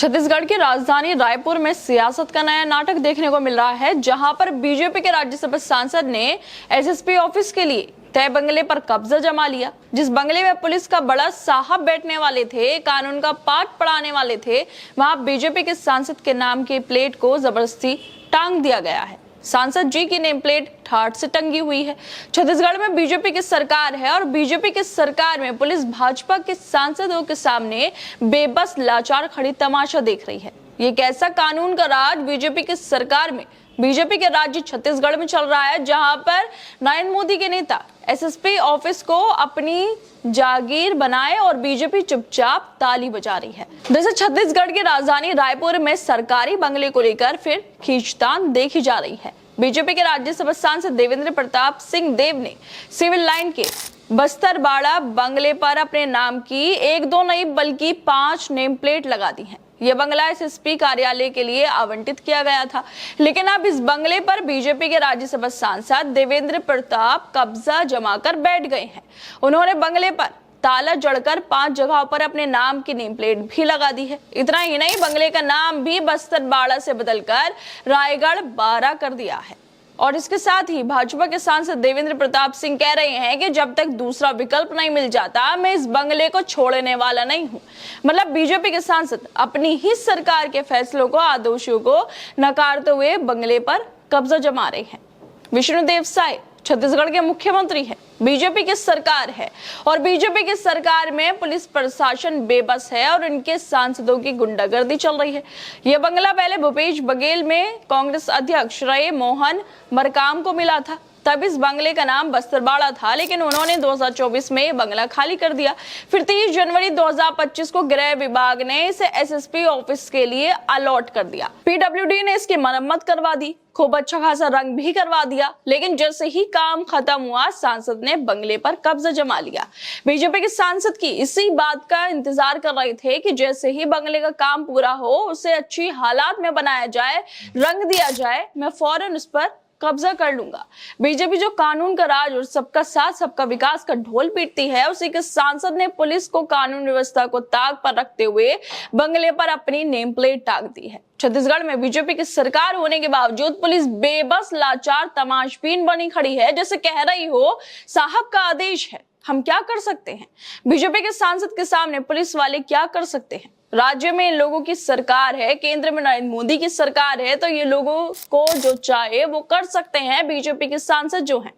छत्तीसगढ़ की राजधानी रायपुर में सियासत का नया नाटक देखने को मिल रहा है, जहां पर बीजेपी के राज्यसभा सांसद ने एसएसपी ऑफिस के लिए तय बंगले पर कब्जा जमा लिया। जिस बंगले में पुलिस का बड़ा साहब बैठने वाले थे, कानून का पाठ पढ़ाने वाले थे, वहां बीजेपी के सांसद के नाम की प्लेट को जबरदस्ती टांग दिया गया है। सांसद जी की नेम प्लेट ठाठ से टंगी हुई है। छत्तीसगढ़ में बीजेपी की सरकार है और बीजेपी की सरकार में पुलिस भाजपा के सांसदों के सामने बेबस लाचार खड़ी तमाशा देख रही है। ये कैसा कानून का राज बीजेपी की सरकार में, बीजेपी के राज्य छत्तीसगढ़ में चल रहा है, जहां पर नरेंद्र मोदी के नेता एसएसपी ऑफिस को अपनी जागीर बनाए और बीजेपी चुपचाप ताली बजा रही है। जैसे छत्तीसगढ़ की राजधानी रायपुर में सरकारी बंगले को लेकर फिर खींचतान देखी जा रही है। बीजेपी के राज्यसभा सांसद देवेंद्र प्रताप सिंह देव ने सिविल लाइन के बस्तरबाड़ा बंगले पर अपने नाम की एक दो नहीं बल्कि 5 नेम प्लेट लगा दी है। यह बंगला एसएसपी कार्यालय के लिए आवंटित किया गया था, लेकिन अब इस बंगले पर बीजेपी के राज्यसभा सांसद देवेंद्र प्रताप कब्जा जमाकर बैठ गए हैं। उन्होंने बंगले पर ताला जड़कर 5 जगहों पर अपने नाम की नेम प्लेट भी लगा दी है। इतना ही नहीं, बंगले का नाम भी बस्तरबाड़ा से बदलकर रायगढ़ 12 कर दिया है। और इसके साथ ही भाजपा के सांसद देवेंद्र प्रताप सिंह कह रहे हैं कि जब तक दूसरा विकल्प नहीं मिल जाता, मैं इस बंगले को छोड़ने वाला नहीं हूं। मतलब बीजेपी के सांसद अपनी ही सरकार के फैसलों को, आदेशों को नकारते हुए बंगले पर कब्जा जमा रहे हैं। विष्णुदेव साय छत्तीसगढ़ के मुख्यमंत्री हैं, बीजेपी की सरकार है और बीजेपी की सरकार में पुलिस प्रशासन बेबस है और इनके सांसदों की गुंडागर्दी चल रही है। यह बंगला पहले भूपेश बघेल में कांग्रेस अध्यक्ष रहे मोहन मरकाम को मिला था। तब इस बंगले का नाम बस्तरबाड़ा था, लेकिन उन्होंने 2024 में बंगला खाली कर दिया। फिर 30 जनवरी 2025 को गृह विभाग ने इसे एसएसपी ऑफिस के लिए अलॉट कर दिया। पीडब्ल्यूडी ने इसकी मरम्मत करवा दी, खूब अच्छा खासा रंग भी करवा दिया, लेकिन जैसे ही काम खत्म हुआ, सांसद ने बंगले पर कब्जा जमा लिया। बीजेपी के सांसद की इसी बात का इंतजार कर रहे थे कि जैसे ही बंगले का काम पूरा हो, उसे अच्छी हालात में बनाया जाए, रंग दिया जाए, मैं फौरन उस पर कब्जा कर लूंगा। बीजेपी जो कानून का राज और सबका साथ सबका विकास का ढोल पीटती है, उसी के सांसद ने पुलिस को, कानून व्यवस्था को ताक पर रखते हुए बंगले पर अपनी नेम प्लेट टांग दी है। छत्तीसगढ़ में बीजेपी की सरकार होने के बावजूद पुलिस बेबस लाचार तमाशबीन बनी खड़ी है, जैसे कह रही हो साहब का आदेश है, हम क्या कर सकते हैं। बीजेपी के सांसद के सामने पुलिस वाले क्या कर सकते हैं। राज्य में इन लोगों की सरकार है, केंद्र में नरेंद्र मोदी की सरकार है, तो ये लोगों को जो चाहे वो कर सकते हैं। बीजेपी के सांसद जो हैं,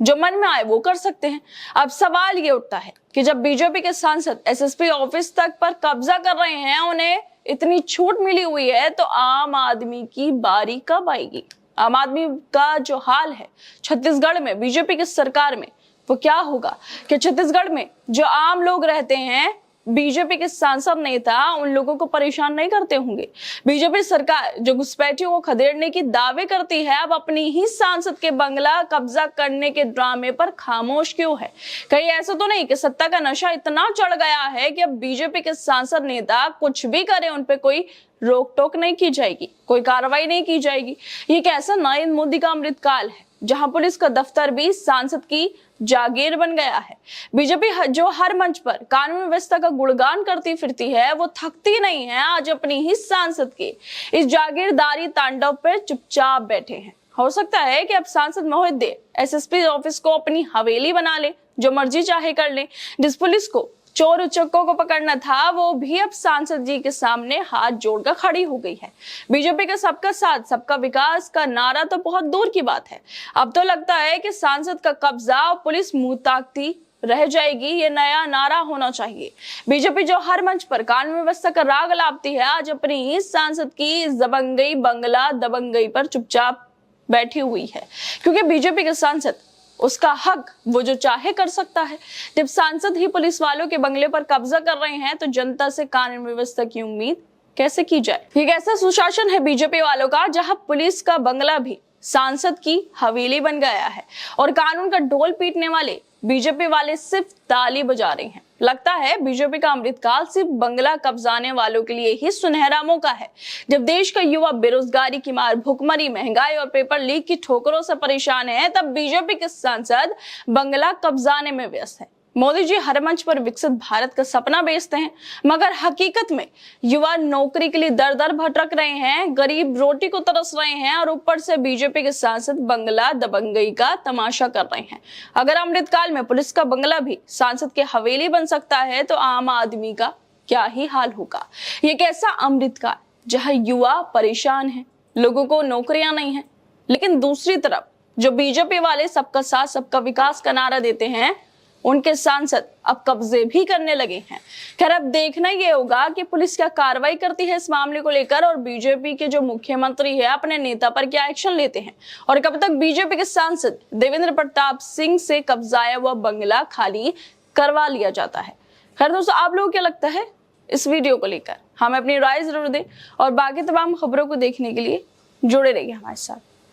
जो मन में आए वो कर सकते हैं। अब सवाल ये उठता है कि जब बीजेपी के सांसद एसएसपी ऑफिस तक पर कब्जा कर रहे हैं, उन्हें इतनी छूट मिली हुई है, तो आम आदमी की बारी कब आएगी। आम आदमी का जो हाल है छत्तीसगढ़ में बीजेपी की सरकार में, वो क्या होगा कि छत्तीसगढ़ में जो आम लोग रहते हैं, बीजेपी के सांसद नेता उन लोगों को परेशान नहीं करते होंगे। बीजेपी सरकार जो घुसपैठियों को खदेड़ने की दावे करती है, अब अपनी ही सांसद के बंगला कब्जा करने के ड्रामे पर खामोश क्यों है। कहीं ऐसा तो नहीं कि सत्ता का नशा इतना चढ़ गया है कि अब बीजेपी के सांसद नेता कुछ भी करे, उन पे कोई रोक टोक नहीं की जाएगी, कोई कार्रवाई नहीं की जाएगी। ये कैसा नरेंद्र मोदी का अमृतकाल है, जहां पुलिस का दफ्तर भी सांसद की जागीर बन गया है। बीजेपी जो हर मंच पर कानून व्यवस्था का गुणगान करती फिरती है, वो थकती नहीं है। आज अपनी ही सांसद के इस जागीरदारी तांडव पर चुपचाप बैठे हैं। हो सकता है कि अब सांसद महोदय एसएसपी ऑफिस को अपनी हवेली बना ले, जो मर्जी चाहे कर ले। जिस पुलिस को चोर उचक्कों को पकड़ना था, वो भी अब सांसद जी के सामने हाथ जोड़कर खड़ी हो गई है। बीजेपी का सबका साथ सबका विकास का नारा तो बहुत दूर की बात है, अब तो लगता है कि सांसद का कब्जा पुलिस मुंह ताकती रह जाएगी, ये नया नारा होना चाहिए। बीजेपी जो हर मंच पर कानून व्यवस्था का राग लापती है, आज अपनी ही सांसद की दबंगई बंगला दबंगई पर चुपचाप बैठी हुई है, क्योंकि बीजेपी के सांसद उसका हक वो जो चाहे कर सकता है। जब सांसद ही पुलिस वालों के बंगले पर कब्जा कर रहे हैं, तो जनता से कानून व्यवस्था की उम्मीद कैसे की जाए। ये कैसा सुशासन है बीजेपी वालों का, जहां पुलिस का बंगला भी सांसद की हवेली बन गया है और कानून का ढोल पीटने वाले बीजेपी वाले सिर्फ ताली बजा रहे हैं। लगता है बीजेपी का अमृतकाल सिर्फ बंगला कब्जाने वालों के लिए ही सुनहरा मौका है। जब देश का युवा बेरोजगारी की मार, भुखमरी, महंगाई और पेपर लीक की ठोकरों से परेशान है, तब बीजेपी के सांसद बंगला कब्जाने में व्यस्त है। मोदी जी हर मंच पर विकसित भारत का सपना बेचते हैं, मगर हकीकत में युवा नौकरी के लिए दर दर भटक रहे हैं, गरीब रोटी को तरस रहे हैं और ऊपर से बीजेपी के सांसद बंगला दबंगई का तमाशा कर रहे हैं। अगर अमृतकाल में पुलिस का बंगला भी सांसद के हवेली बन सकता है तो आम आदमी का क्या ही हाल होगा। ये कैसा अमृतकाल जहां युवा परेशान है, लोगों को नौकरियां नहीं है, लेकिन दूसरी तरफ जो बीजेपी वाले सबका साथ सबका विकास का नारा देते हैं, उनके सांसद अब कब्जे भी करने लगे हैं। खैर, अब देखना ये होगा कि पुलिस क्या कार्रवाई करती है इस मामले को लेकर और बीजेपी के जो मुख्यमंत्री है अपने नेता पर क्या एक्शन लेते हैं और कब तक बीजेपी के सांसद देवेंद्र प्रताप सिंह से कब्जाया हुआ बंगला खाली करवा लिया जाता है। खैर दोस्तों, आप लोगों को क्या लगता है इस वीडियो को लेकर? हमें अपनी राय जरूर दें और बाकी तमाम खबरों को देखने के लिए जुड़े रहिए हमारे साथ।